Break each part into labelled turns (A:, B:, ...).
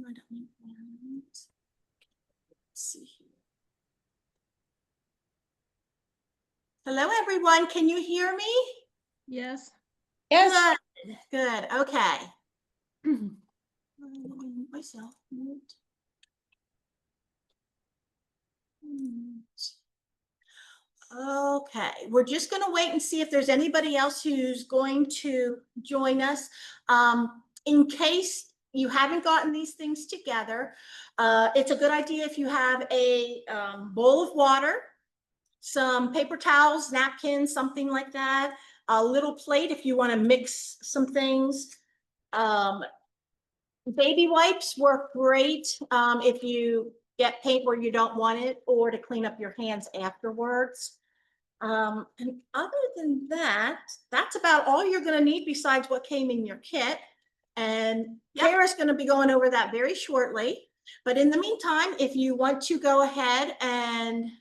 A: I don't need that. Let's see here. Hello, everyone. Can you hear me?
B: Yes.
A: Yes. Good. Okay. Myself. Okay, we're just going to wait and see if there's anybody else who's going to join us. In case you haven't gotten these things together, it's a good idea if you have a bowl of water, some paper towels, napkins, something like that, a little plate if you want to mix some things. Baby wipes work great if you get paint where you don't want it, or to clean up your hands afterwards. And other than that, that's about all you're going to need besides what came in your kit. And Kara's going to be going over that very shortly. But in the meantime, if you want to go ahead and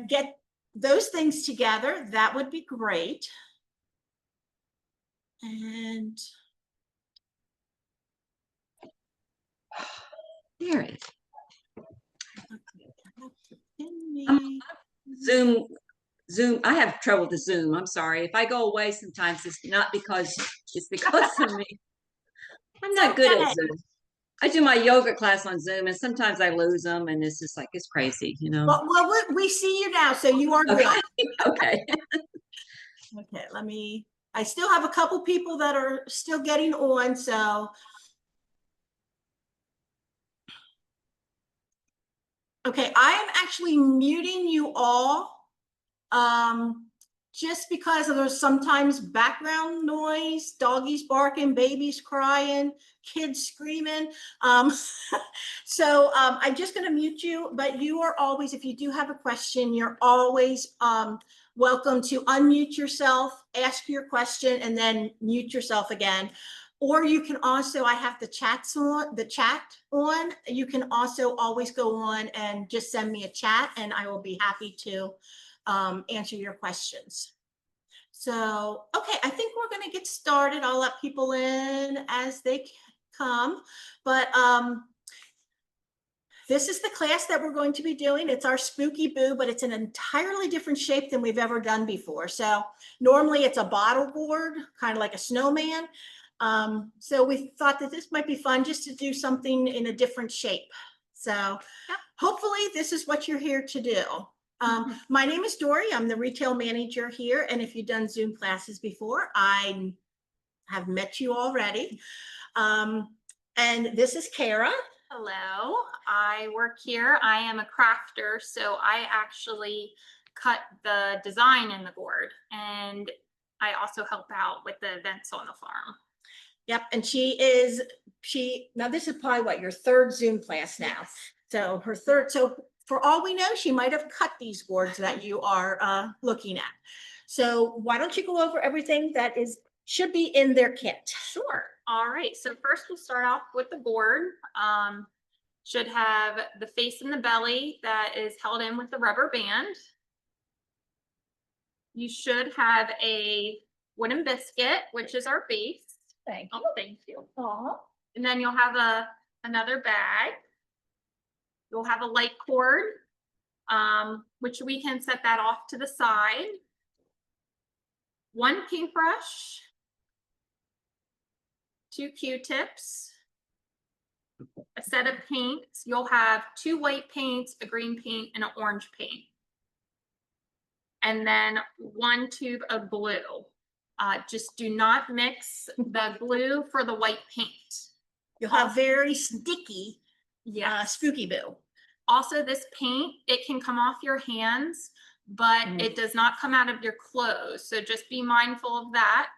A: get those things together, that would be great. And
C: there it is. Zoom. I have trouble with the Zoom. I'm sorry. If I go away sometimes, it's not because it's because of me. I'm not good at Zoom. I do my yoga class on Zoom, and sometimes I lose them, and it's just like, it's crazy, you know.
A: Well, we see you now, so you are good.
C: Okay.
A: Okay, I still have a couple people that are still getting on, so. Okay, I am actually muting you all just because there's sometimes background noise, doggies barking, babies crying, kids screaming. So I'm just going to mute you, but you are always, if you do have a question, you're always welcome to unmute yourself, ask your question, and then mute yourself again. Or you can also, I have the chat on. You can also always go on and just send me a chat, and I will be happy to answer your questions. So, okay, I think we're going to get started. I'll let people in as they come, but this is the class that we're going to be doing. It's our Spooky Boo, but it's an entirely different shape than we've ever done before. So normally it's a bottle gourd, kind of like a snowman. So we thought that this might be fun just to do something in a different shape. So hopefully this is what you're here to do. My name is Dori. I'm the retail manager here. And if you've done Zoom classes before, I have met you already. And this is Kara.
D: Hello, I work here. I am a crafter, so I actually cut the design in the gourd, and I also help out with the events on the farm.
A: Yep, and now this is probably what, your third Zoom class now. Yes. So her third, so for all we know, she might have cut these gourds that you are looking at. So why don't you go over everything that should be in their kit?
D: Sure. All right. So first we'll start off with the gourd. Should have the face and the belly that is held in with the rubber band. You should have a wooden biscuit, which is our base.
A: Thank you.
D: Oh, thank you.
A: Aww.
D: And then you'll have another bag. You'll have a light cord, which we can set that off to the side. One paintbrush, 2 Q-tips, a set of paints. You'll have 2 white paints, a green paint, and an orange paint. And then 1 tube of glue. Just do not mix the glue for the white paint.
A: You'll have very sticky Spooky Boo.
D: Also, this paint, it can come off your hands, but it does not come out of your clothes. So just be mindful of that.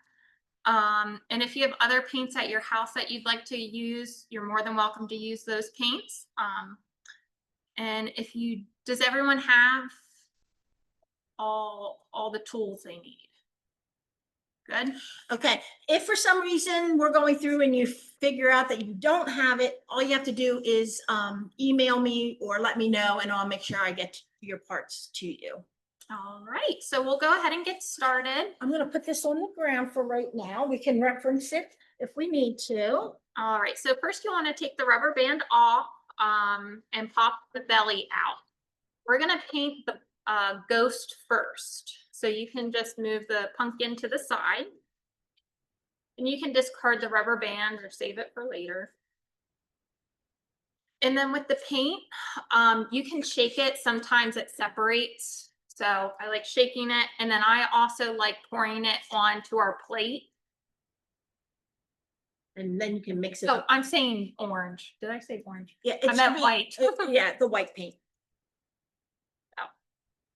D: And if you have other paints at your house that you'd like to use, you're more than welcome to use those paints. And does everyone have all the tools they need? Good.
A: Okay. If for some reason we're going through and you figure out that you don't have it, all you have to do is email me or let me know, and I'll make sure I get your parts to you.
D: All right. So we'll go ahead and get started.
A: I'm going to put this on the ground for right now. We can reference it if we need to.
D: All right, so first you want to take the rubber band off and pop the belly out. We're gonna paint the ghost first. So you can just move the pumpkin to the side. And you can discard the rubber band or save it for later. And then with the paint, you can shake it. Sometimes it separates. So I like shaking it. And then I also like pouring it onto our plate.
A: And then you can mix it.
D: So I'm saying orange. Did I say orange?
A: Yeah,
D: I meant white.
A: Yeah, the white paint.
D: Oh.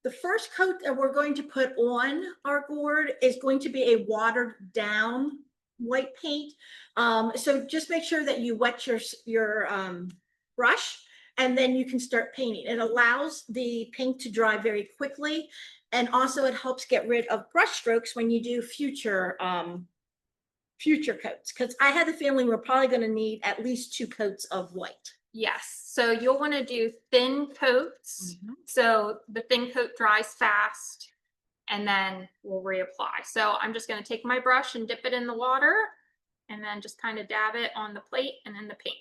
A: The first coat that we're going to put on our gourd is going to be a watered down white paint. So just make sure that you wet your brush, and then you can start painting. It allows the paint to dry very quickly, and also it helps get rid of brush strokes when you do future coats. Because I had the feeling we're probably going to need at least 2 coats of white.
D: Yes. So you'll want to do thin coats. So the thin coat dries fast, and then we'll reapply. So I'm just going to take my brush and dip it in the water, and then just kind of dab it on the plate and in the paint.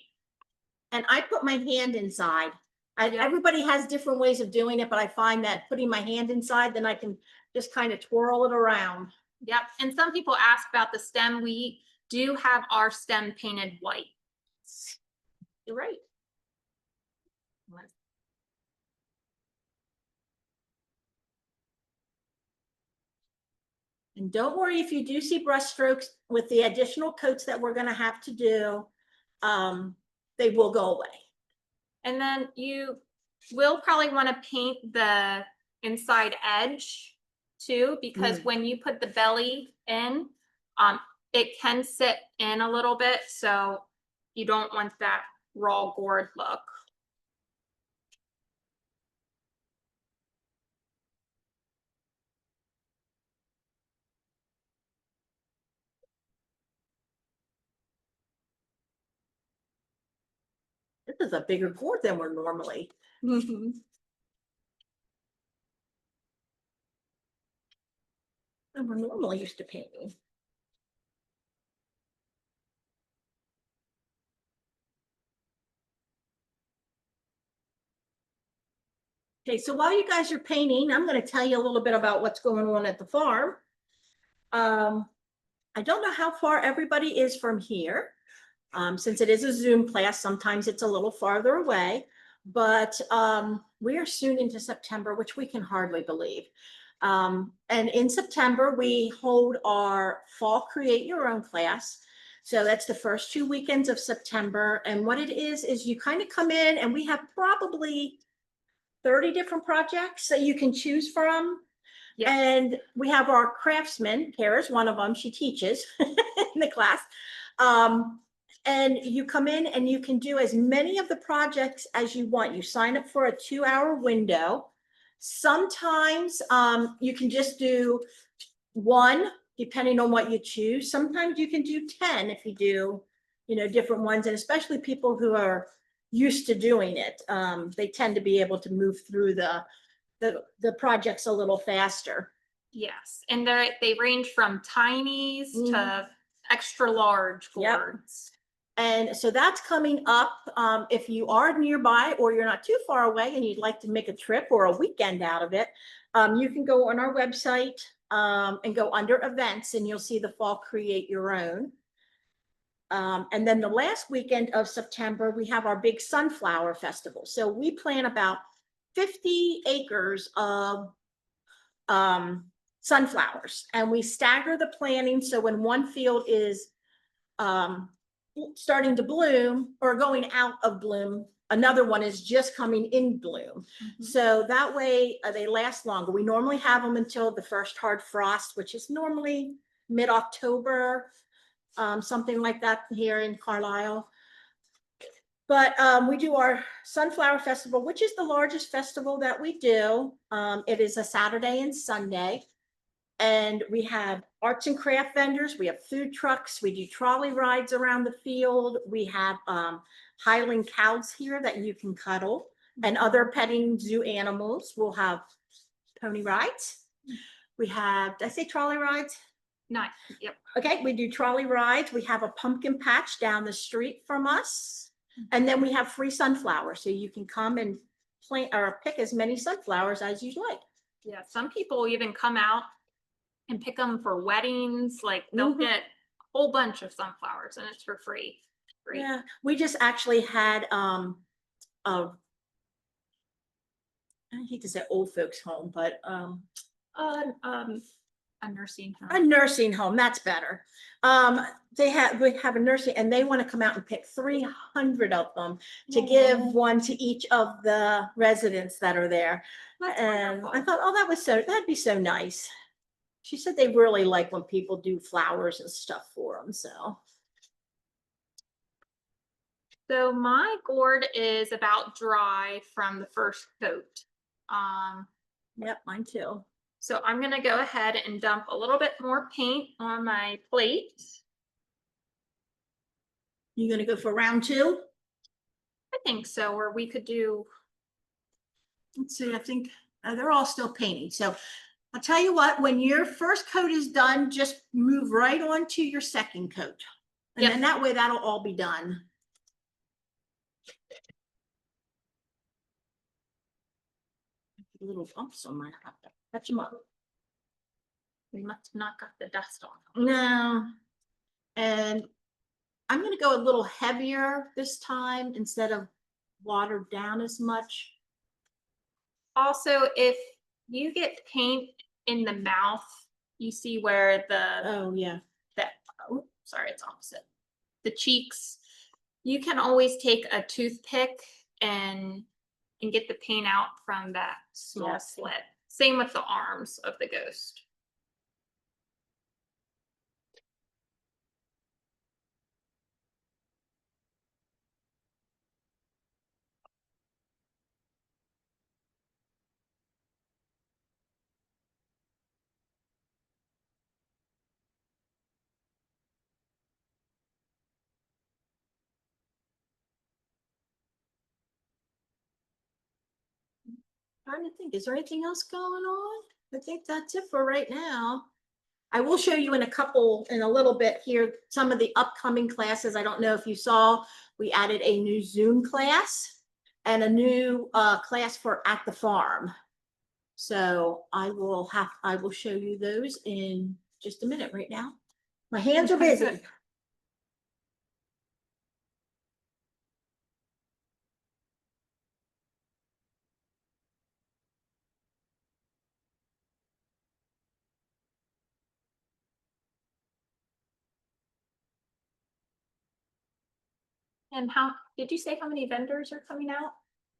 A: And I put my hand inside. Everybody has different ways of doing it, but I find that putting my hand inside, then I can just kind of twirl it around.
D: Yep. And some people ask about the stem. We do have our stem painted white. You're right.
A: And don't worry if you do see brush strokes with the additional coats that we're going to have to do, they will go away.
D: And then you will probably want to paint the inside edge too, because when you put the belly in, it can sit in a little bit. So you don't want that raw gourd look.
A: This is a bigger gourd than we're normally. Than we're normally used to painting. Okay, so while you guys are painting, I'm going to tell you a little bit about what's going on at the farm. I don't know how far everybody is from here. Since it is a Zoom class, sometimes it's a little farther away, but we are soon into September, which we can hardly believe. And in September, we hold our fall Create Your Own class. So that's the first 2 weekends of September. And what it is you kind of come in, and we have probably 30 different projects that you can choose from. Yep. And we have our craftsmen. Kara's one of them. She teaches in the class. And you come in and you can do as many of the projects as you want. You sign up for a 2-hour window. Sometimes you can just do 1, depending on what you choose. Sometimes you can do 10 if you do, different ones. And especially people who are used to doing it, they tend to be able to move through the projects a little faster.
D: Yes, and they range from tinies to extra large gourds.
A: Yep. And so that's coming up. If you are nearby or you're not too far away and you'd like to make a trip or a weekend out of it, you can go on our website and go under events, and you'll see the fall Create Your Own. And then the last weekend of September, we have our big sunflower festival. So we plant about 50 acres of sunflowers, and we stagger the planting. So when one field is starting to bloom or going out of bloom, another one is just coming in bloom. So that way they last longer. We normally have them until the first hard frost, which is normally mid-October, something like that here in Carlisle. But we do our Sunflower Festival, which is the largest festival that we do. It is a Saturday and Sunday. And we have arts and craft vendors. We have food trucks. We do trolley rides around the field. We have Highland cows here that you can cuddle, and other petting zoo animals. We'll have pony rides. We have, did I say trolley rides?
D: Nice. Yep.
A: Okay, we do trolley rides. We have a pumpkin patch down the street from us. And then we have free sunflowers, so you can come and plant or pick as many sunflowers as you'd like.
D: Yeah. Some people even come out and pick them for weddings. Like they'll
A: Mhm.
D: get a whole bunch of sunflowers and it's for free. Free.
A: Yeah, we just actually had a I hate to say old folks home, but
D: Uh, um, a nursing
A: a
D: home.
A: nursing home, that's better. We have a nursing and they want to come out and pick 300 of them to give one to each of the residents that are there.
D: That's
A: And I
D: wonderful.
A: thought, oh, that'd be so nice. She said they really like when people do flowers and stuff for them, so.
D: So my gourd is about dry from the first coat. Um,
A: Yep, mine too.
D: so I'm gonna go ahead and dump a little bit more paint on my plate.
A: You gonna go for round two?
D: I think so, or we could do,
A: Let's see, I think they're all still painting. So I'll tell you what, when your first coat is done, just move right on to your second coat. And
D: Yep.
A: then that way that'll all be done. Little bumps on my, touch them up.
D: we must have not got the dust on.
A: No. And I'm gonna go a little heavier this time instead of watered down as much.
D: Also, if you get paint in the mouth, you see where
A: Oh, yeah.
D: oh, sorry, it's opposite. The cheeks, you can always take a toothpick and get the paint out from that small
A: Yes.
D: slit. Same with the arms of the ghost.
A: Trying to think, is there anything else going on? I think that's it for right now. I will show you in a little bit here, some of the upcoming classes. I don't know if you saw, we added a new Zoom class and a new class for at the farm. So I will show you those in just a minute right now. My hands are busy.
D: And how, did you say how many vendors are coming out?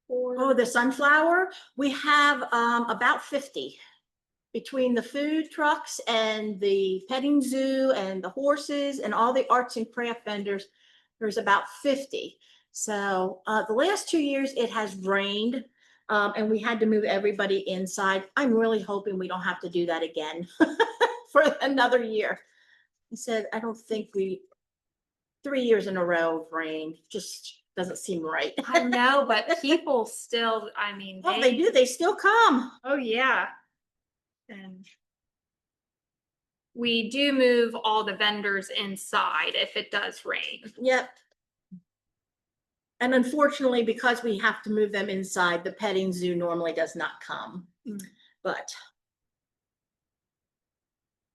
A: Oh, the sunflower, we have about 50 between the food trucks and the petting zoo and the horses and all the arts and craft vendors. There's about 50. So the last 2 years it has rained and we had to move everybody inside. I'm really hoping we don't have to do that again for another year. He said, I don't think 3 years in a row of rain just doesn't seem right.
D: I know, but people still, I mean,
A: Oh, they do. They still come.
D: Oh, yeah. And we do move all the vendors inside if it does rain.
A: Yep. And unfortunately, because we have to move them inside, the petting zoo normally does not come. But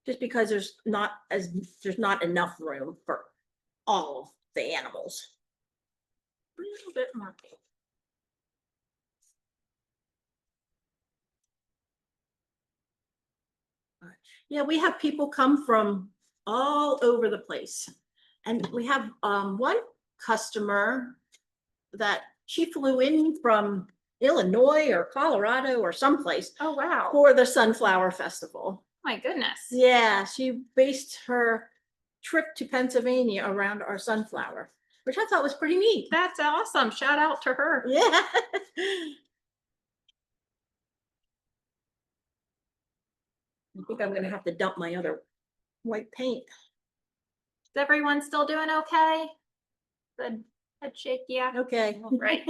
A: just because there's not enough room for all of the animals.
D: A little bit more.
A: Yeah, we have people come from all over the place. And we have one customer that she flew in from Illinois or Colorado or someplace
D: Oh, wow.
A: for the Sunflower Festival.
D: My goodness.
A: Yeah, she based her trip to Pennsylvania around our sunflower, which I thought was pretty neat.
D: That's awesome. Shout out to her.
A: Yeah. I think I'm gonna have to dump my other white paint.
D: Is everyone still doing okay? Good. Head shake, yeah.
A: Okay.
D: All right.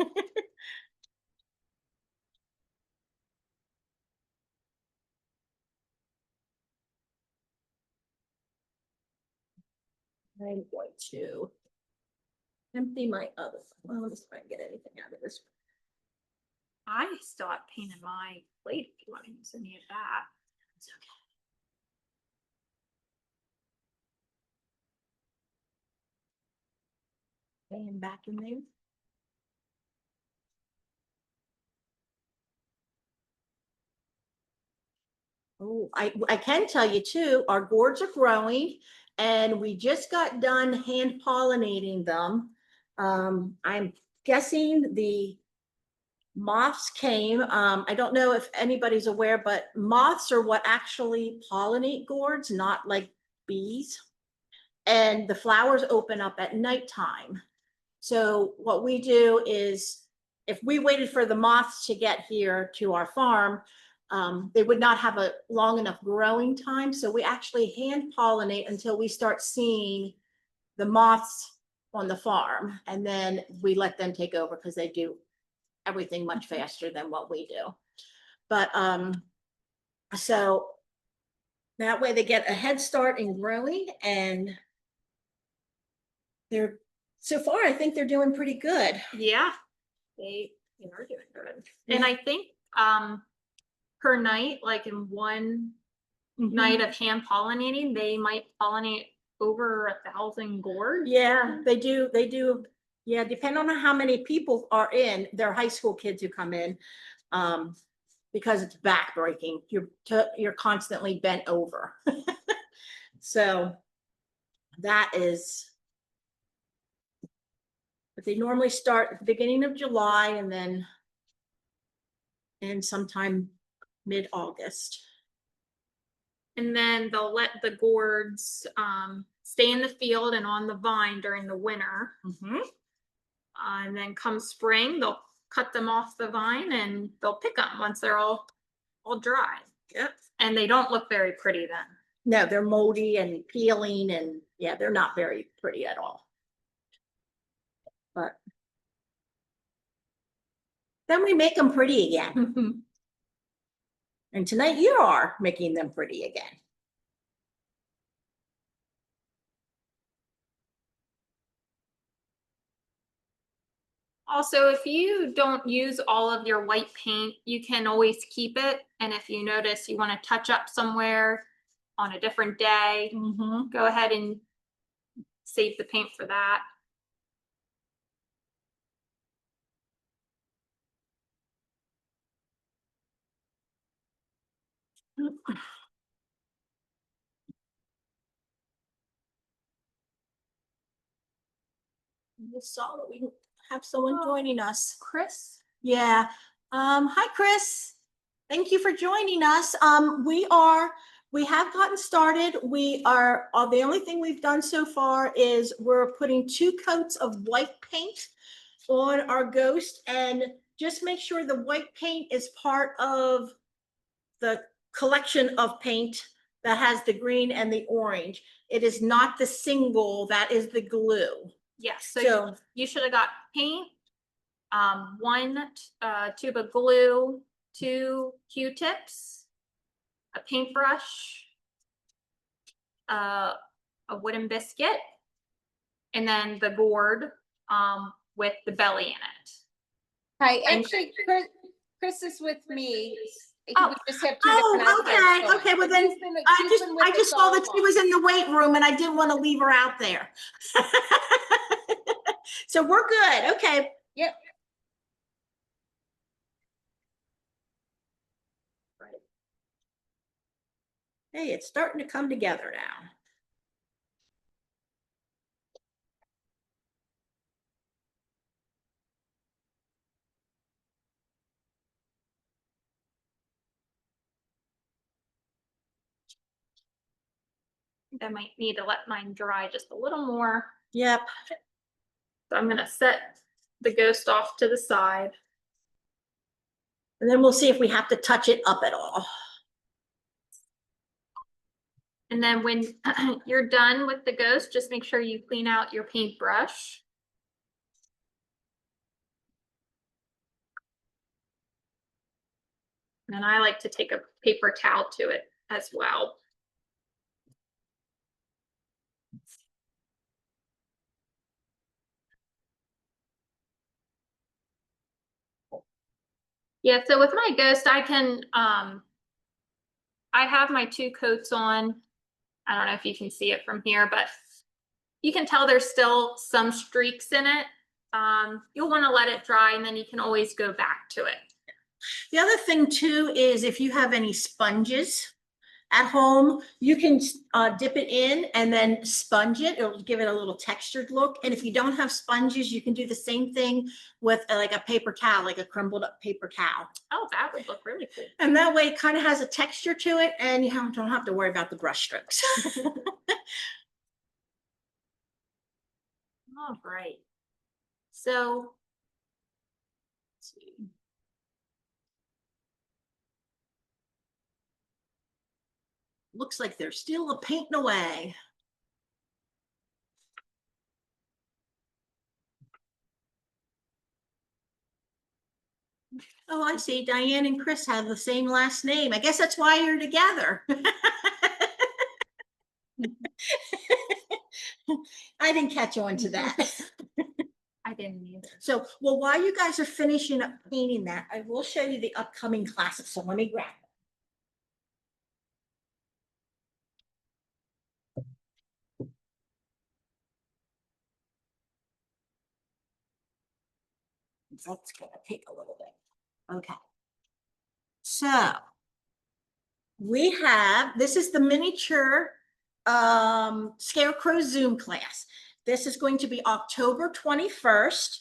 A: I'm going to empty my other, well, let me see if I can get anything out of this.
D: I still have paint in my plate if you want to use any of that.
A: It's okay. And back in there. Oh, I can tell you too, our gourds are growing and we just got done hand pollinating them. I'm guessing the moths came. I don't know if anybody's aware, but moths are what actually pollinate gourds, not like bees. And the flowers open up at nighttime. So what we do is, if we waited for the moths to get here to our farm, they would not have a long enough growing time. So we actually hand pollinate until we start seeing the moths on the farm. And then we let them take over because they do everything much faster than what we do. But so that way they get a head start in growing, and they're, so far, I think they're doing pretty good.
D: Yeah, they are doing good.
A: Yeah.
D: And I think per night, like in one
A: Mhm.
D: night of hand pollinating, they might pollinate over 1,000 gourds.
A: Yeah, they do. They do. Yeah, depending on how many people are in, they're high school kids who come in, because it's backbreaking. You're constantly bent over. So that is, but they normally start at the beginning of July and then end sometime mid-August.
D: And then they'll let the gourds stay in the field and on the vine during the winter.
A: Mhm.
D: And then come spring, they'll cut them off the vine and they'll pick them once they're all dry.
A: Yep.
D: And they don't look very pretty then.
A: No, they're moldy and peeling, and yeah, they're not very pretty at all. But then we make them pretty again. And tonight you are making them pretty again.
D: Also, if you don't use all of your white paint, you can always keep it. And if you notice you want to touch up somewhere on a different day,
A: Mhm.
D: go ahead and save the paint for that.
A: Just saw that we have someone joining us.
D: Chris?
A: Yeah. Hi, Chris. Thank you for joining us. We have gotten started. We are, the only thing we've done so far is we're putting 2 coats of white paint on our ghost, and just make sure the white paint is part of the collection of paint that has the green and the orange. It is not the single, that is the glue.
D: Yes.
A: So
D: You should have got paint, 1 tube of glue, 2 Q-tips, a paintbrush, a wooden biscuit, and then the gourd with the belly in it.
B: Hi,
D: And-
B: actually, Chris is with me.
D: Oh.
B: We just have 2
A: Oh,
B: different
A: okay,
B: outfits going,
A: okay, well
B: but
A: then,
B: she's been
A: I
B: with
A: just
B: us
A: saw
B: all
A: that she
B: along.
A: was in the weight room and I didn't want to leave her out there. So we're good, okay.
B: Yep.
A: Hey, it's starting to come together now.
D: I might need to let mine dry just a little more.
A: Yep.
D: So I'm gonna set the ghost off to the side.
A: And then we'll see if we have to touch it up at all.
D: And then when you're done with the ghost, just make sure you clean out your paintbrush. And I like to take a paper towel to it as well. Yeah, so with my ghost, I can, I have my 2 coats on. I don't know if you can see it from here, but you can tell there's still some streaks in it. You'll want to let it dry and then you can always go back to it.
A: The other thing too is if you have any sponges at home, you can dip it in and then sponge it. It'll give it a little textured look. And if you don't have sponges, you can do the same thing with like a paper towel, like a crumbled up paper towel.
D: Oh, that would look really cool.
A: And that way it kind of has a texture to it and you don't have to worry about the brush strokes.
D: All right. So, let's see.
A: Looks like they're still a painting away. Oh, I see. Diane and Chris have the same last name. I guess that's why you're together. I didn't catch on to that.
D: I didn't either.
A: So, well, while you guys are finishing up painting that, I will show you the upcoming classes. So let me grab it. That's gonna take a little bit. Okay. So we have, this is the miniature Scarecrow Zoom class. This is going to be October 21st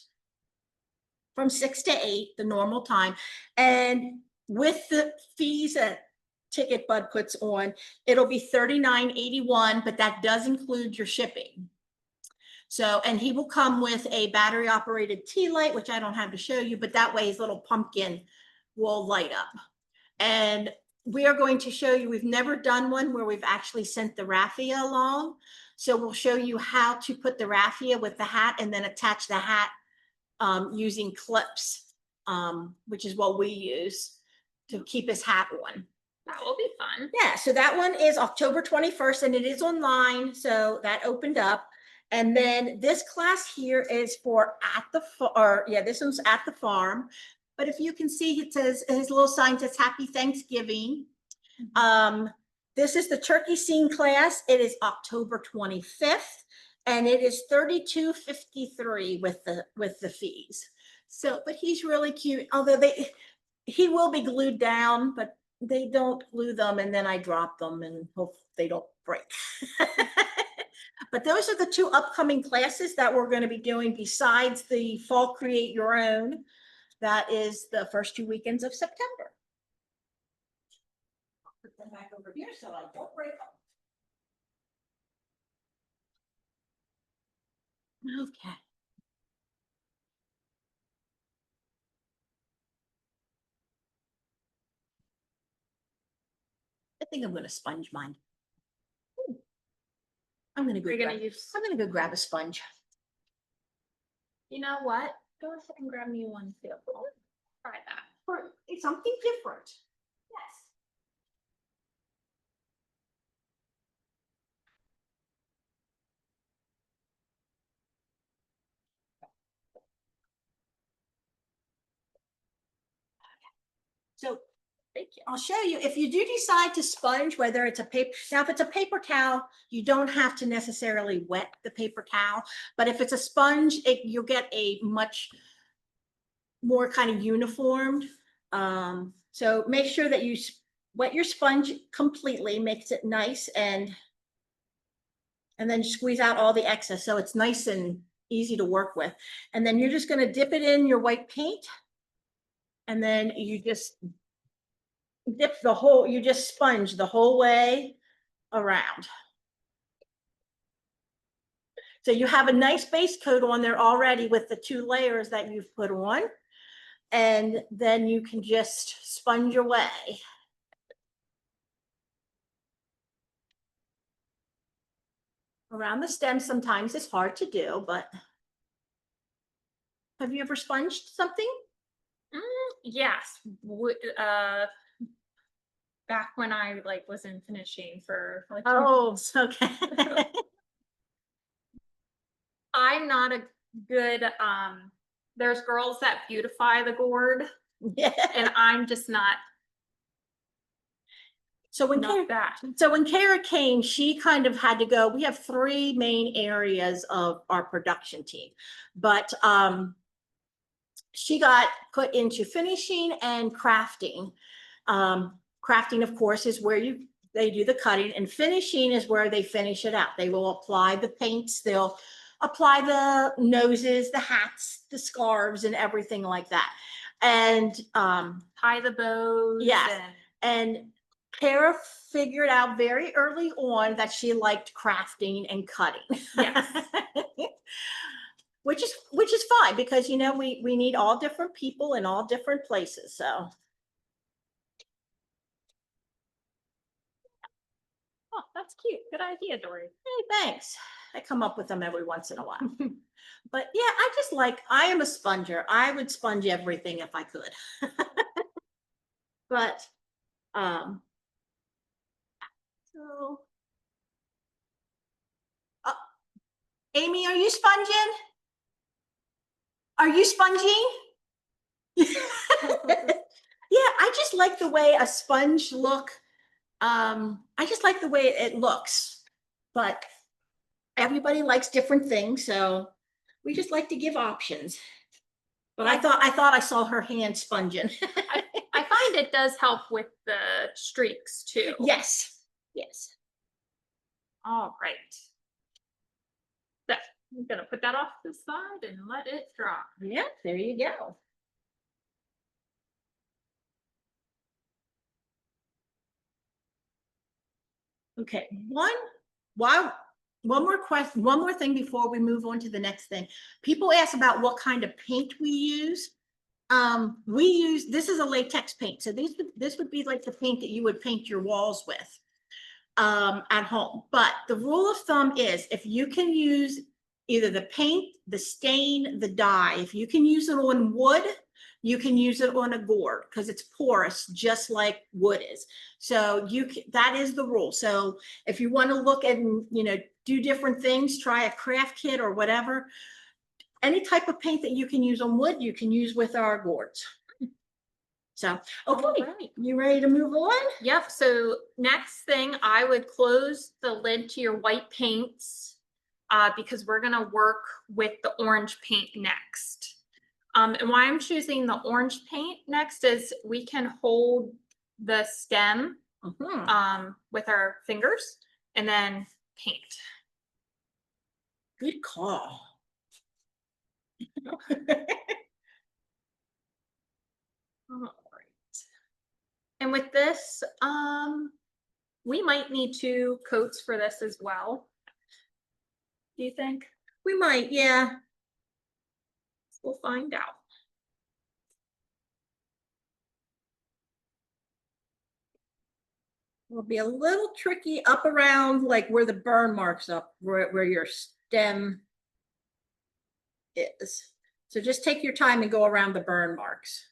A: from 6 to 8, the normal time. And with the fees that Ticket Bud puts on, it'll be $39.81, but that does include your shipping. So, and he will come with a battery operated tea light, which I don't have to show you, but that way his little pumpkin will light up. And we are going to show you, we've never done one where we've actually sent the raffia along. So we'll show you how to put the raffia with the hat and then attach the hat using clips, which is what we use to keep his hat on.
D: That will be fun.
A: Yeah, so that one is October 21st and it is online. So that opened up. And then this class here is for at the farm, yeah, this one's at the farm. But if you can see, it says, his little sign says Happy Thanksgiving. This is the turkey scene class. It is October 25th and it is $32.53 with the fees. So, but he's really cute. Although he will be glued down, but they don't glue them and then I drop them and hope they don't break. But those are the 2 upcoming classes that we're going to be doing besides the Fall Create Your Own. That is the first 2 weekends of September. I'll put them back over here so I don't break them. Okay. I think I'm going to sponge mine. I'm going to go.
D: You're gonna use,
A: I'm going to go grab a sponge.
D: you know what? Go ahead and grab me one too. Try that.
A: For something different. Yes. So I'll show you, if you do decide to sponge, whether it's a paper, now if it's a paper towel, you don't have to necessarily wet the paper towel, but if it's a sponge, you'll get a much more kind of uniformed. So make sure that you wet your sponge completely, makes it nice, and then squeeze out all the excess so it's nice and easy to work with. And then you're just going to dip it in your white paint, and then you just dip the whole, you just sponge the whole way around. So you have a nice base coat on there already with the 2 layers that you've put on. And then you can just sponge away. Around the stem sometimes it's hard to do, but have you ever sponged something?
D: Yes. Back when I wasn't finishing for like,
A: Oh, okay.
D: I'm not a good, there's girls that beautify the gourd.
A: Yeah.
D: And I'm just not
A: So when Kara,
D: that.
A: so when Kara came, she kind of had to go. We have three main areas of our production team, but she got put into finishing and crafting. Crafting, of course, is where they do the cutting, and finishing is where they finish it out. They will apply the paints, they'll apply the noses, the hats, the scarves, and everything like that. And
D: Tie the bows.
A: yes, and Kara figured out very early on that she liked crafting and cutting.
D: Yes.
A: Which is fine, because we need all different people in all different places. So
D: Oh, that's cute. Good idea, Dory.
A: hey, thanks. I come up with them every once in a while. But yeah, I am a sponger. I would sponge everything if I could. But so Amy, are you sponging? Are you sponging? Yeah, I just like the way a sponge look. I just like the way it looks, but everybody likes different things, so we just like to give options. But I thought I saw her hand sponging.
D: I find it does help with the streaks too.
A: Yes, yes.
D: All right. So I'm gonna put that off to the side and let it dry.
A: Yeah, there you go. Okay, one more thing before we move on to the next thing. People ask about what kind of paint we use. This is a latex paint. So this would be like the paint that you would paint your walls with at home. But the rule of thumb is, if you can use either the paint, the stain, the dye, if you can use it on wood, you can use it on a gourd, because it's porous just like wood is. So that is the rule. So if you want to look and do different things, try a craft kit or whatever, any type of paint that you can use on wood, you can use with our gourds. So, okay,
D: right.
A: You ready to move on?
D: Yep. So next thing, I would close the lid to your white paints because we're going to work with the orange paint next. And why I'm choosing the orange paint next is we can hold the stem with our fingers and then paint.
A: Good call.
D: All right. And with this, we might need 2 coats for this as well. Do you think?
A: We might, yeah.
D: We'll find out.
A: It'll be a little tricky up around like where the burn marks up, where your stem is. So just take your time and go around the burn marks.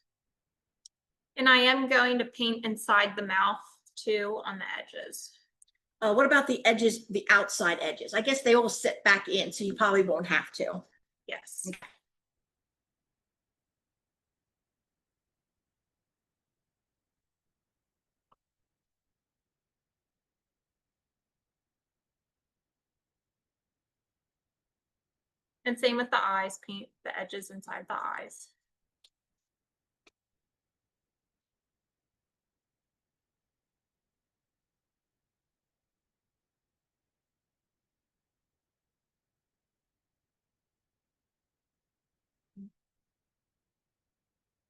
D: And I am going to paint inside the mouth too on the edges.
A: What about the edges, the outside edges? I guess they all sit back in, so you probably won't have to.
D: Yes.
A: Okay.
D: And same with the eyes, paint the edges inside the eyes.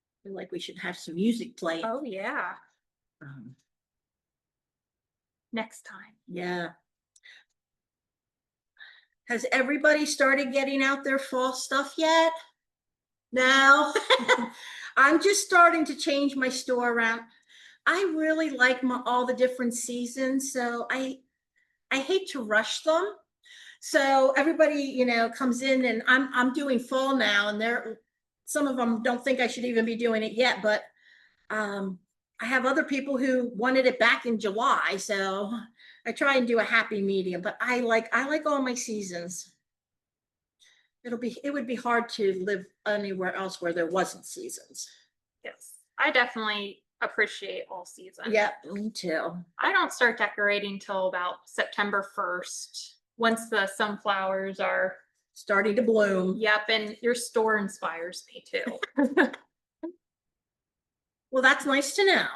A: I feel like we should have some music playing.
D: Oh yeah,
A: Um,
D: next time.
A: yeah. Has everybody started getting out their fall stuff yet? No. I'm just starting to change my store around. I really like all the different seasons, so I hate to rush them. So everybody, comes in, and I'm doing fall now, and some of them don't think I should even be doing it yet, but I have other people who wanted it back in July, so I try and do a happy medium. But I like all my seasons. It would be hard to live anywhere else where there wasn't seasons.
D: Yes. I definitely appreciate all season.
A: Yeah, me too.
D: I don't start decorating till about September 1st, once the sunflowers are,
A: Starting to bloom.
D: yep, and your store inspires me too.
A: Well, that's nice to know.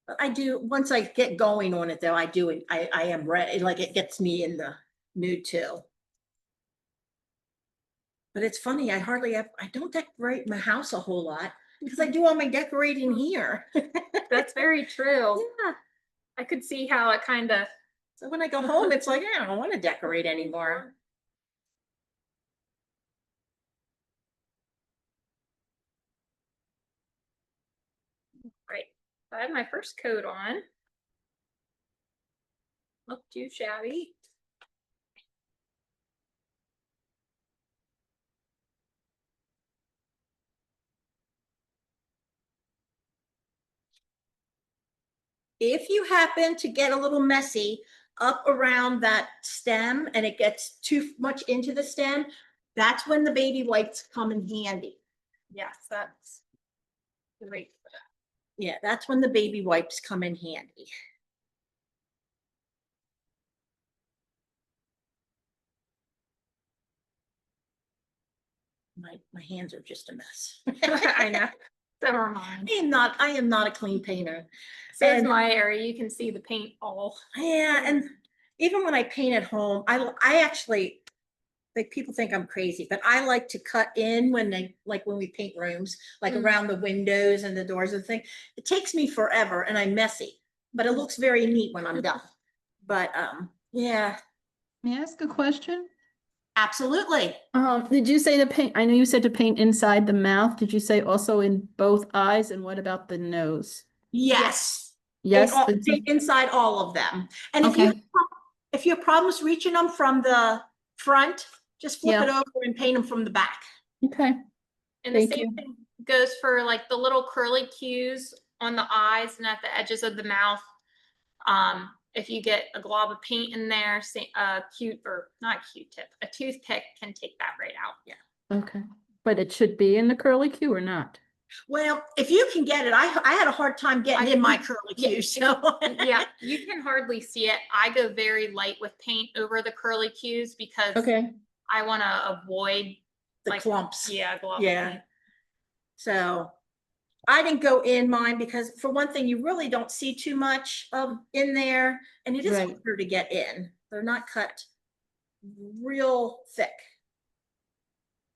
A: But I do, once I get going on it though, I am ready, like it gets me in the mood too. But it's funny, I don't decorate my house a whole lot because I do all my decorating here.
D: That's very true.
A: Yeah.
D: I could see how it kind of,
A: So when I go home, it's like, I don't want to decorate anymore.
D: right. I have my first coat on. Look too shabby.
A: If you happen to get a little messy up around that stem and it gets too much into the stem, that's when the baby wipes come in handy.
D: Yes, that's great.
A: Yeah, that's when the baby wipes come in handy. My hands are just a mess.
D: I know. So are mine.
A: I am not a clean painter.
D: So is
A: And-
D: my area. You can see the paint all.
A: Yeah, and even when I paint at home, I actually, like, people think I'm crazy, but I like to cut in when we paint rooms, like
D: Mm.
A: around the windows and the doors and thing. It takes me forever and I'm messy, but it looks very neat when I'm done. But yeah,
E: May I ask a question?
A: absolutely.
E: Did you say to paint, I know you said to paint inside the mouth. Did you say also in both eyes? And what about the nose?
A: Yes.
E: Yes.
A: Inside all of them. And
E: Okay.
A: if you have problems reaching them from the front, just flip it
E: Yeah.
A: over and paint them from the back.
E: Okay.
D: And the
E: Thank
D: same
E: you.
D: thing goes for like the little curly cues on the eyes and at the edges of the mouth. If you get a glob of paint in there, say not Q-tip, a toothpick can take that right out. Yeah.
E: Okay. But it should be in the curly Q or not?
A: Well, if you can get it, I had a hard time getting in my curly
D: Yeah.
A: Q, so.
D: Yeah, you can hardly see it. I go very light with paint over the curly cues because
E: Okay.
D: I want to avoid
A: The
D: like,
A: clumps.
D: yeah, glob
A: Yeah.
D: paint.
A: So I didn't go in mine because for one thing, you really don't see too much of in there and it is
E: Right.
A: harder to get in. They're not cut real thick.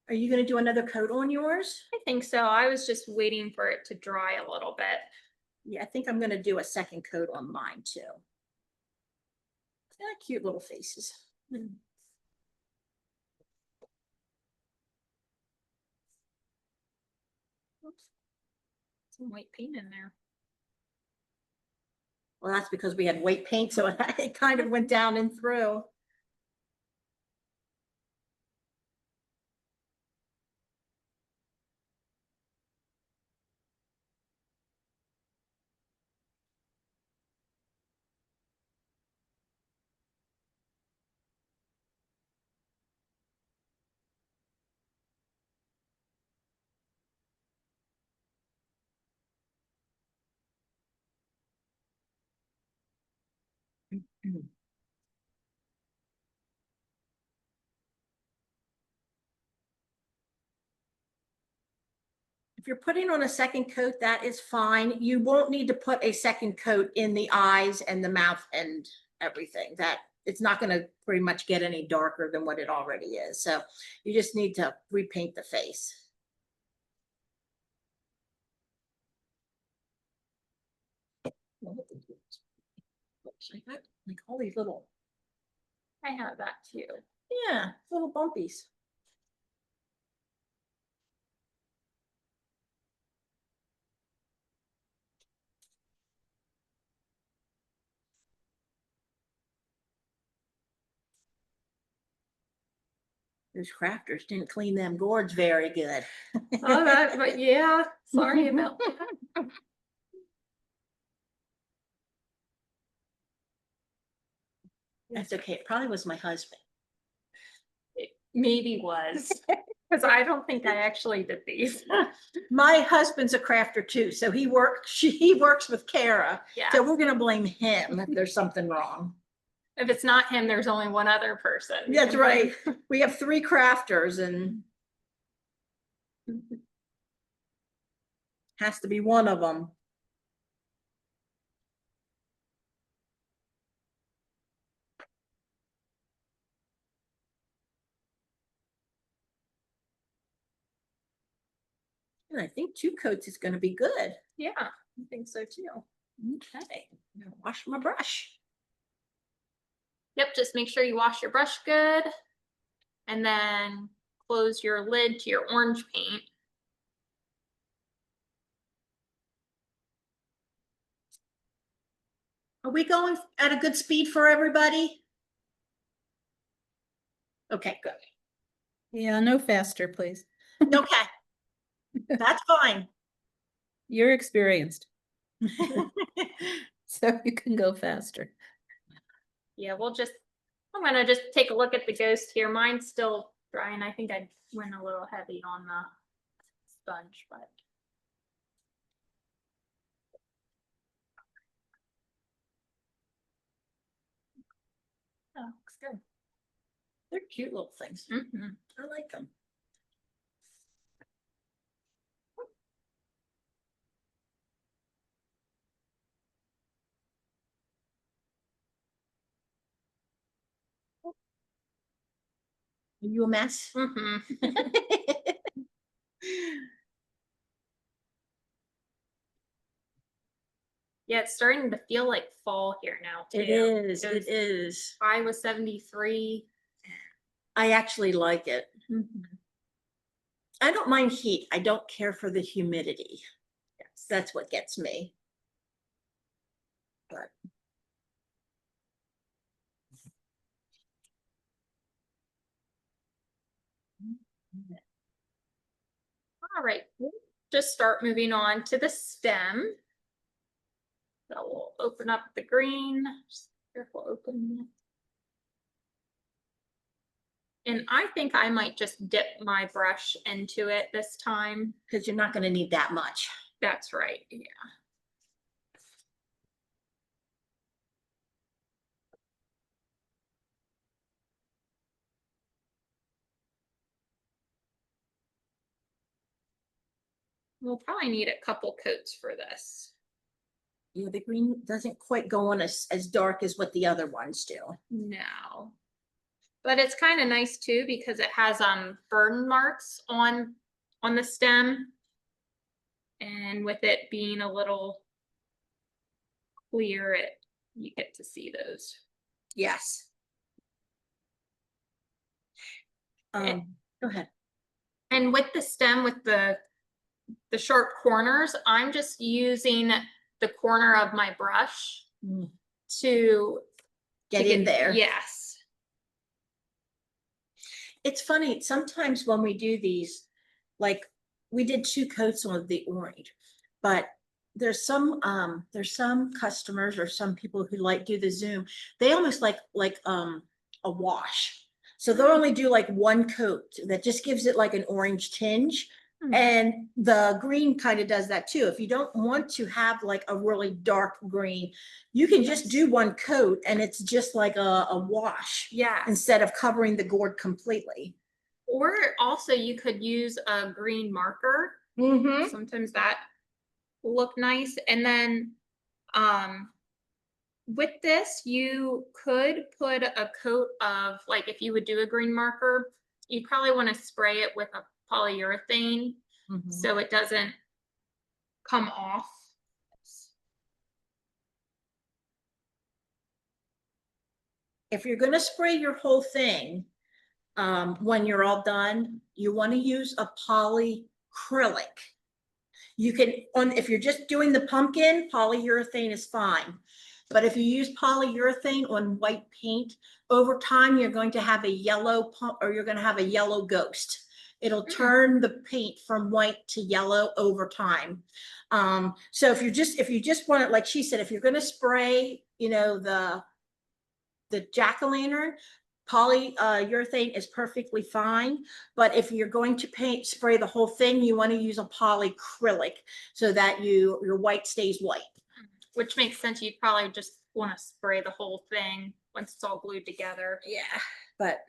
A: Are you going to do another coat on yours?
D: I think so. I was just waiting for it to dry a little bit.
A: Yeah, I think I'm going to do a second coat on mine too. Yeah, cute little faces.
D: Oops. Some white paint in there.
A: Well, that's because we had white paint, so it kind of went down and through. If you're putting on a second coat, that is fine. You won't need to put a second coat in the eyes and the mouth and everything. That it's not going to pretty much get any darker than what it already is. So you just need to repaint the face. I got like all these little,
D: I have that too.
A: yeah, little bumpies. Those crafters didn't clean them gourds very good.
D: Oh, but yeah, sorry about that.
A: That's okay. It probably was my husband.
D: Maybe was, because I don't think I actually did these.
A: My husband's a crafter too, so he works with Kara.
D: Yeah,
A: So we're gonna blame him if there's something wrong.
D: if it's not him, there's only one other person. we
A: That's
D: can
A: right.
D: blame.
A: We have 3 crafters and has to be one of them. And I think 2 coats is gonna be good.
D: Yeah, I think so too.
A: Okay, I'm gonna wash my brush.
D: Yep, just make sure you wash your brush good. And then close your lid to your orange paint.
A: Are we going at a good speed for everybody? Okay, good.
E: Yeah, no faster, please.
A: Okay. That's fine.
E: You're experienced, so you can go faster.
D: Yeah, I'm gonna just take a look at the ghost here. Mine's still drying. I think I went a little heavy on the sponge, but. Oh, looks good.
A: They're cute little things.
D: Mhm.
A: I like them. Are you a mess?
D: Mhm. Yeah, it's starting to feel like fall here now too.
A: It is,
D: It was-
A: it is.
D: High was 73.
A: I actually like it.
D: Mhm.
A: I don't mind heat. I don't care for the humidity.
D: Yes.
A: That's what gets me. But
D: All right, we'll just start moving on to the stem. So we'll open up the green. Just careful opening it. And I think I might just dip my brush into it this time.
A: because you're not going to need that much.
D: That's right, yeah. We'll probably need a couple coats for this.
A: Yeah, the green doesn't quite go on as dark as what the other ones do.
D: No. But it's kind of nice too because it has burn marks on the stem. And with it being a little clear, you get to see those.
A: Yes.
D: Eh.
A: Go ahead.
D: And with the stem, with the sharp corners, I'm just using the corner of my brush
A: Mm.
D: to
A: Get in there.
D: Yes.
A: It's funny, sometimes when we do these, like we did 2 coats of the orange, but there's some customers or some people who like do the zoom. They almost like a wash. So they'll only do like 1 coat that just gives it like an orange tinge.
D: Hmm.
A: And the green kind of does that too. If you don't want to have like a really dark green, you can just do 1 coat and it's just like a wash
D: Yeah.
A: instead of covering the gourd completely.
D: Or also you could use a green marker.
A: Mm-hmm.
D: Sometimes that will look nice. And then with this, you could put a coat of, like if you would do a green marker, you probably want to spray it with a polyurethane so it doesn't come off.
A: If you're going to spray your whole thing, when you're all done, you want to use a polyacrylic. You can, if you're just doing the pumpkin, polyurethane is fine. But if you use polyurethane on white paint, over time, you're going to have a yellow or you're going to have a yellow ghost. It'll turn the paint from white to yellow over time. So if you just want it, like she said, if you're going to spray, you know, the jack-o'-lantern, polyurethane is perfectly fine. But if you're going to spray the whole thing, you want to use a polyacrylic so that your white stays white.
D: Which makes sense. You'd probably just want to spray the whole thing once it's all glued together.
A: Yeah, but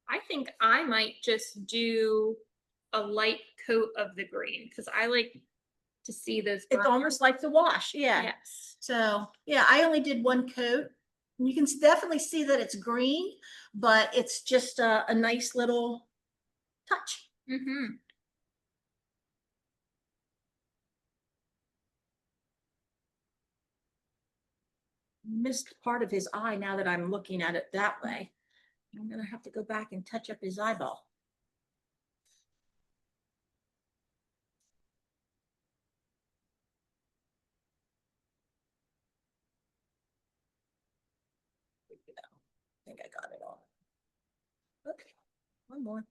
D: I think I might just do a light coat of the green because I like to see those.
A: it's
D: burn-
A: almost like the wash. Yeah.
D: Yes.
A: So, yeah, I only did one coat. You can definitely see that it's green, but it's just a nice little touch.
D: Mm-hmm.
A: Missed part of his eye now that I'm looking at it that way. I'm gonna have to go back and touch up his eyeball. I think I got it all. Okay, one more.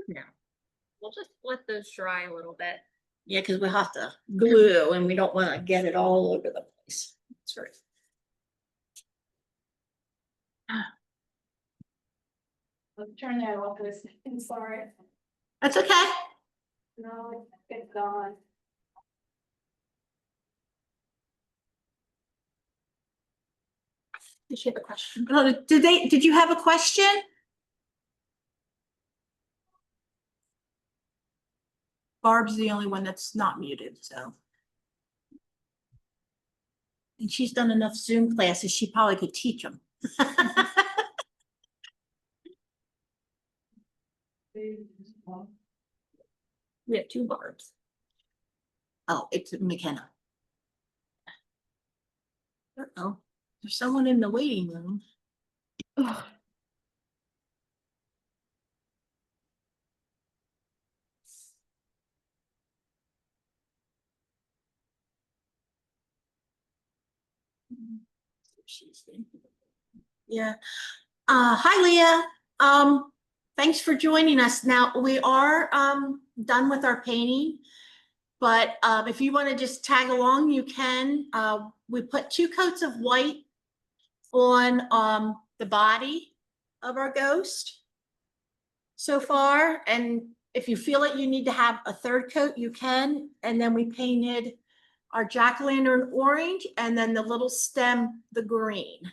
A: Now.
D: We'll just let those dry a little bit.
A: Yeah, because we have to glue and we don't want to get it all over the place. That's right.
B: I'll turn that off for a second, sorry.
A: That's okay.
B: No, it's gone.
A: Did she have a question? Oh, did you have a question? Barb's the only one that's not muted, so. And she's done enough Zoom classes, she probably could teach them. We have two Barbs. Oh, it's McKenna. Uh-oh, there's someone in the waiting room. Ugh. Yeah. Hi, Leah. Thanks for joining us. Now, we are done with our painting, but if you want to just tag along, you can. We put 2 coats of white on the body of our ghost so far, and if you feel it, you need to have a 3rd coat, you can. And then we painted our jack-o'-lantern orange, and then the little stem the green.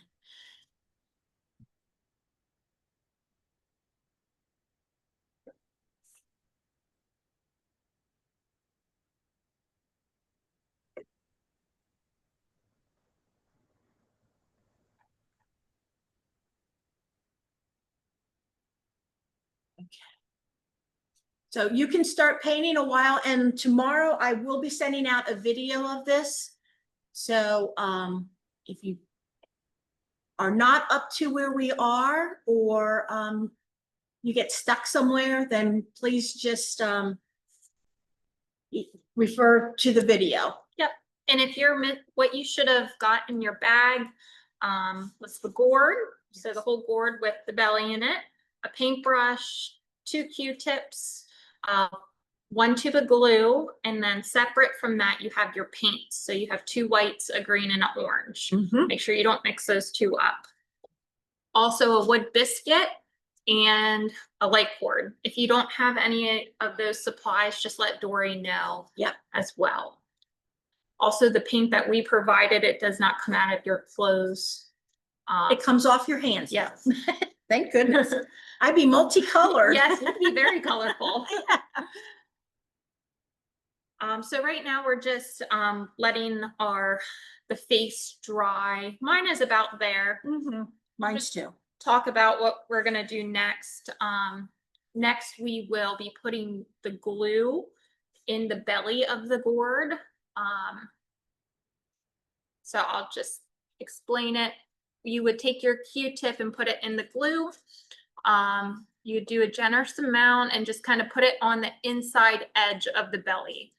A: So you can start painting a while, and tomorrow I will be sending out a video of this. So if you are not up to where we are, or you get stuck somewhere, then please just refer to the video.
D: Yep. And if you're what you should have got in your bag was the gourd. So the whole gourd with the belly in it, a paintbrush, 2 Q-tips, 1 tube of glue, and then separate from that, you have your paints. So you have 2 whites, a green, and an orange. Make sure you don't mix those 2 up. Also a wood biscuit and a light cord. If you don't have any of those supplies, just let Dori know.
A: Yep.
D: As well. Also, the paint that we provided, it does not come out of your clothes.
A: It comes off your hands.
D: Yes.
A: Thank goodness. I'd be multicolored.
D: Yes, it'd be very colorful. So right now we're just letting the face dry. Mine is about there.
A: Mine's too.
D: Talk about what we're gonna do next. Next we will be putting the glue in the belly of the gourd. So I'll just explain it. You would take your Q-tip and put it in the glue. You do a generous amount and just kind of put it on the inside edge of the belly.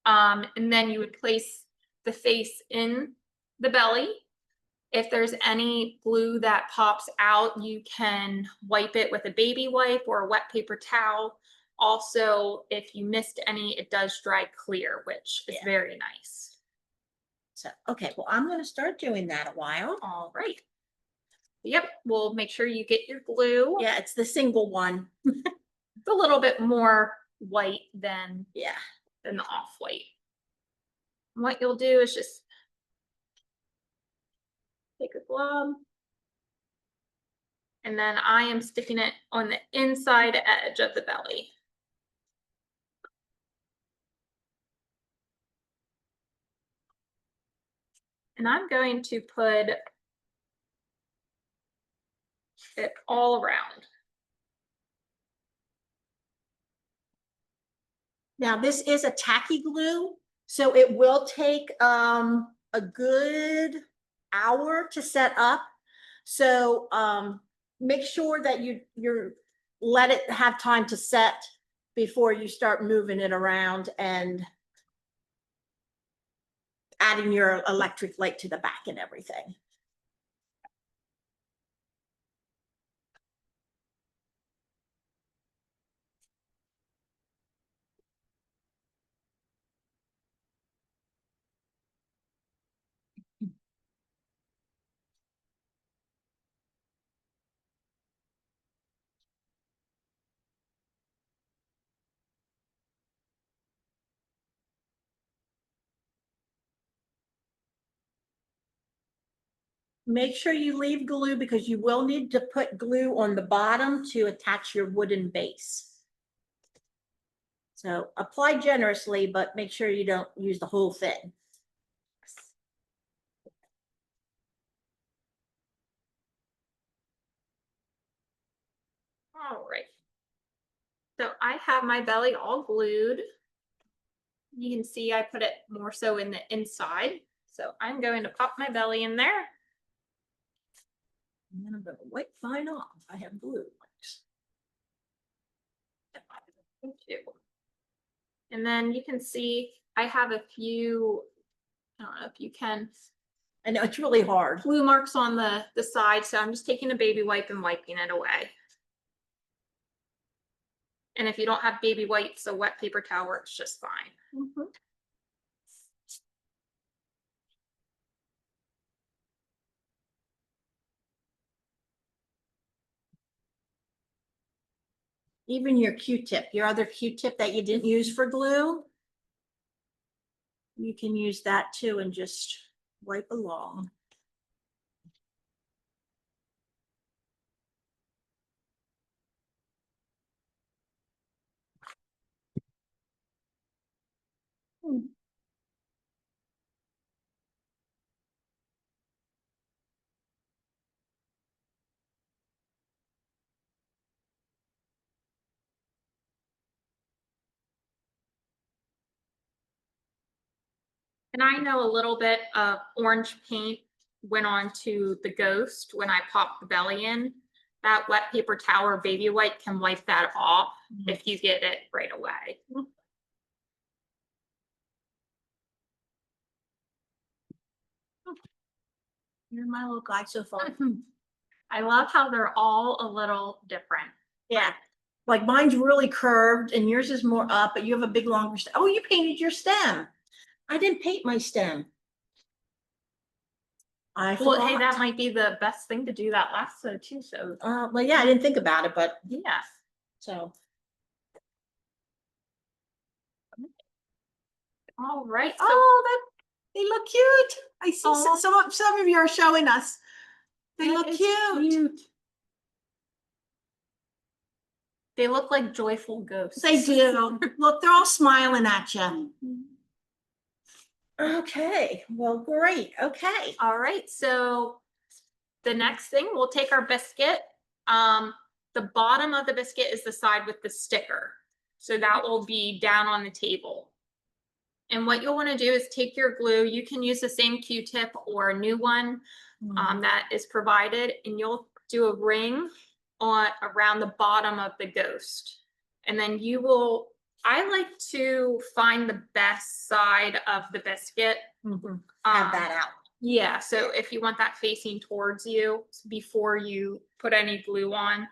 D: And then you would place the face in the belly. If there's any glue that pops out, you can wipe it with a baby wipe or a wet paper towel. Also, if you missed any, it does dry clear, which is very nice.
A: So, okay, well, I'm gonna start doing that a while.
D: All right. Yep, we'll make sure you get your glue.
A: Yeah, it's the single one.
D: It's a little bit more white than
A: Yeah.
D: the off-white. What you'll do is just take a glove. And then I am sticking it on the inside edge of the belly. And I'm going to put it all around.
A: Now, this is a tacky glue, so it will take a good hour to set up. So make sure that you're let it have time to set before you start moving it around and adding your electric light to the back and everything. Make sure you leave glue because you will need to put glue on the bottom to attach your wooden base. So apply generously, but make sure you don't use the whole thing.
D: All right. So I have my belly all glued. You can see I put it more so in the inside. So I'm going to pop my belly in there.
A: And then I'm gonna wipe mine off. I have glue.
D: And then you can see I have a few, I don't know if you can,
A: I know it's really hard.
D: glue marks on the side. So I'm just taking a baby wipe and wiping it away. And if you don't have baby wipes, a wet paper towel works just fine.
A: Mhm. Even your Q-tip, your other Q-tip that you didn't use for glue, you can use that too and just wipe along.
D: And I know a little bit of orange paint went on to the ghost when I popped the belly in. That wet paper towel or baby wipe can wipe that off if you get it right away.
A: You're my little guy so far.
D: I love how they're all a little different.
A: Yeah, like mine's really curved and yours is more up, but you have a big longer stem. Oh, you painted your stem. I didn't paint my stem. I
D: Well, hey, that
A: forgot.
D: might be the best thing to do that lasso too, so
A: Well, yeah, I didn't think about it, but
D: yeah.
A: so.
D: All right, so
A: Oh, they look cute. I see
D: Aw.
A: some of you are showing us. They
D: that
A: look
D: is
A: cute.
D: They look like joyful ghosts.
A: They do. Look, they're all smiling at you. Okay, well, great. Okay.
D: All right, so the next thing, we'll take our biscuit. The bottom of the biscuit is the side with the sticker. So that will be down on the table. And what you'll want to do is take your glue. You can use the same Q-tip or a new one that is provided, and you'll do a ring on around the bottom of the ghost. And then you will, I like to find the best side of the biscuit.
A: Have that out.
D: Yeah, so if you want that facing towards you before you put any glue on.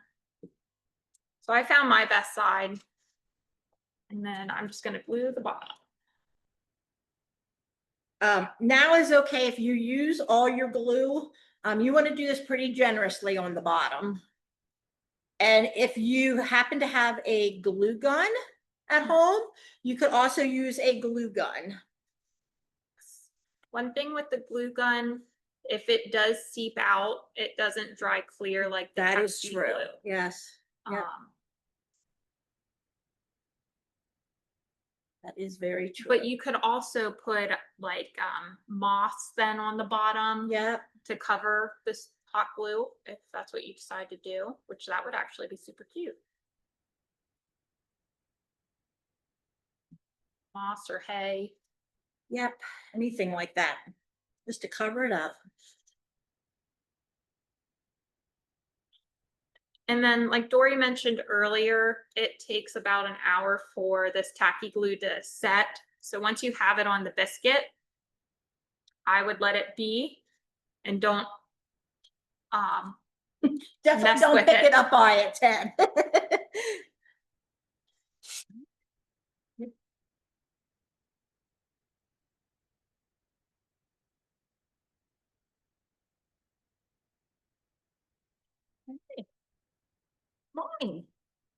D: So I found my best side. And then I'm just gonna glue the bottom.
A: Now is okay if you use all your glue. You want to do this pretty generously on the bottom. And if you happen to have a glue gun at home, you could also use a glue gun.
D: One thing with the glue gun, if it does seep out, it doesn't dry clear like the
A: That is
D: Pepsi
A: true.
D: glue.
A: Yes, yep.
D: Um,
A: that is very true.
D: But you could also put like moss then on the bottom
A: Yep.
D: to cover this hot glue if that's what you decide to do, which that would actually be super cute. Moss or hay.
A: Yep, anything like that, just to cover it up.
D: And then like Dori mentioned earlier, it takes about an hour for this tacky glue to set. So once you have it on the biscuit, I would let it be and don't
A: Definitely
D: mess
A: don't
D: with
A: pick
D: it.
A: it up by its head. Mine,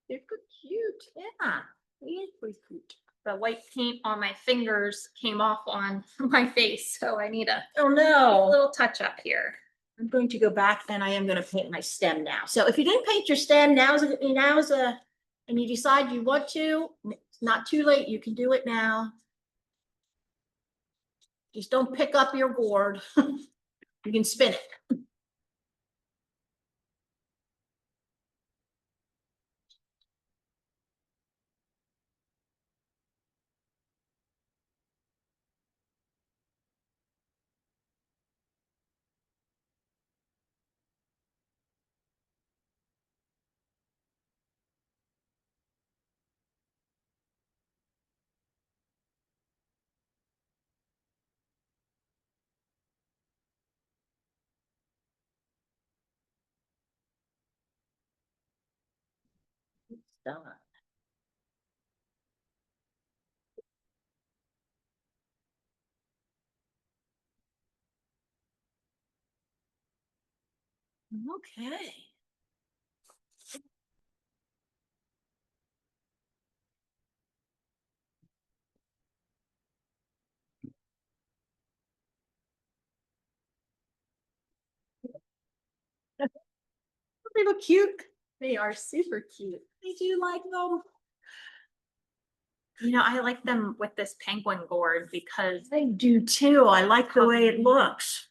A: they're good, cute, yeah.
D: really cute. The white paint on my fingers came off on my face, so I need a
A: Oh, no.
D: little touch up here.
A: I'm going to go back and I am going to paint my stem now. So if you didn't paint your stem, and you decide you want to, it's not too late. You can do it now. Just don't pick up your gourd. You can spin it. It's done. Okay. They look cute.
D: They are super cute.
A: I do like them.
D: You know, I like them with this penguin gourd because
A: I do too. I like the way it looks.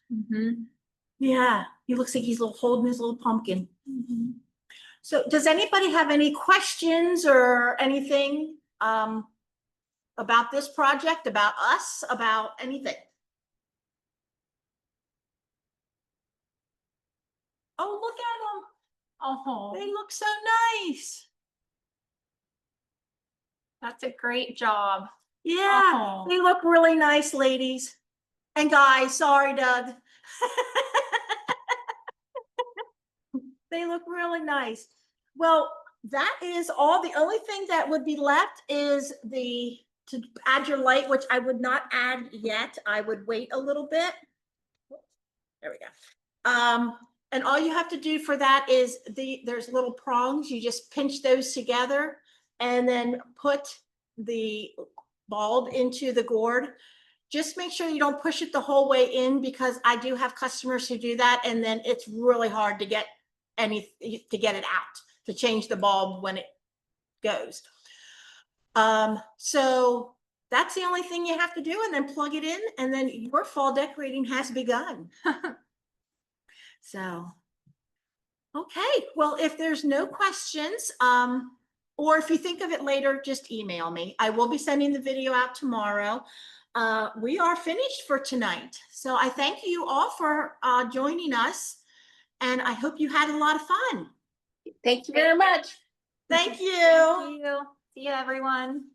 A: Yeah, he looks like he's holding his little pumpkin. So does anybody have any questions or anything about this project, about us, about anything? Oh, look at them.
D: Oh,
A: They look so nice.
D: that's a great job.
A: Yeah,
D: Oh.
A: they look really nice, ladies and guys. Sorry, Doug. They look really nice. Well, that is all. The only thing that would be left is to add your light, which I would not add yet. I would wait a little bit. There we go. And all you have to do for that is there's little prongs. You just pinch those together and then put the bulb into the gourd. Just make sure you don't push it the whole way in, because I do have customers who do that, and then it's really hard to get it out, to change the bulb when it goes. So that's the only thing you have to do, and then plug it in, and then your fall decorating has begun. So, okay, well, if there's no questions, or if you think of it later, just email me. I will be sending the video out tomorrow. We are finished for tonight. So I thank you all for joining us, and I hope you had a lot of fun.
B: Thank you very much.
A: Thank you.
D: Thank you. See you, everyone.